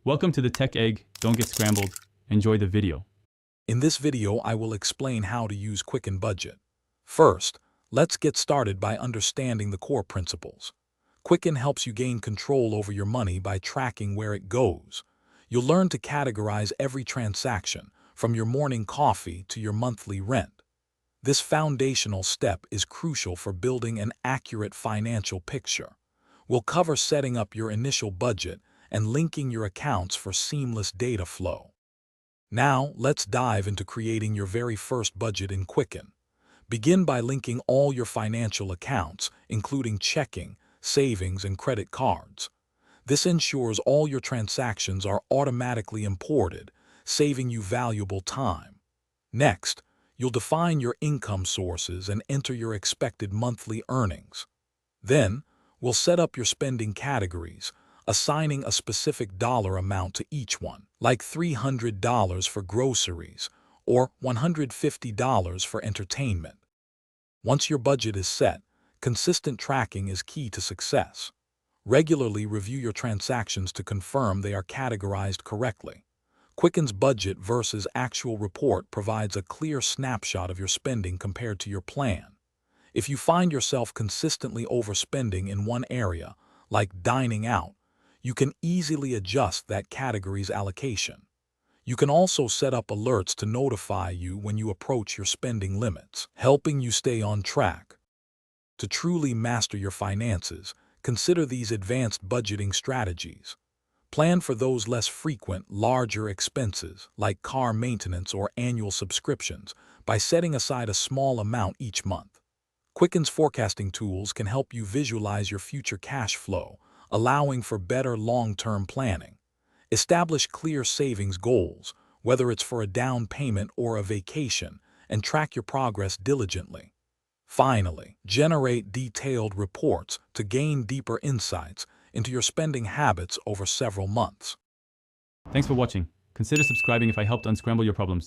Welcome to the Tech Egg. Don't get scrambled. Enjoy the video. In this video, I will explain how to use Quicken Budget. First, let's get started by understanding the core principles. Quicken helps you gain control over your money by tracking where it goes. You'll learn to categorize every transaction, from your morning coffee to your monthly rent. This foundational step is crucial for building an accurate financial picture. We'll cover setting up your initial budget and linking your accounts for seamless data flow. Now, let's dive into creating your very first budget in Quicken. Begin by linking all your financial accounts, including checking, savings, and credit cards. This ensures all your transactions are automatically imported, saving you valuable time. Next, you'll define your income sources and enter your expected monthly earnings. Then, we'll set up your spending categories, assigning a specific dollar amount to each one, like $300 for groceries or $150 for entertainment. Once your budget is set, consistent tracking is key to success. Regularly review your transactions to confirm they are categorized correctly. Quicken's budget versus actual report provides a clear snapshot of your spending compared to your plan. If you find yourself consistently overspending in one area, like dining out, you can easily adjust that category's allocation. You can also set up alerts to notify you when you approach your spending limits, helping you stay on track. To truly master your finances, consider these advanced budgeting strategies. Plan for those less frequent, larger expenses, like car maintenance or annual subscriptions, by setting aside a small amount each month. Quicken's forecasting tools can help you visualize your future cash flow, allowing for better long-term planning. Establish clear savings goals, whether it's for a down payment or a vacation, and track your progress diligently. Finally, generate detailed reports to gain deeper insights into your spending habits over several months. Thanks for watching. Consider subscribing if I helped unscramble your problems.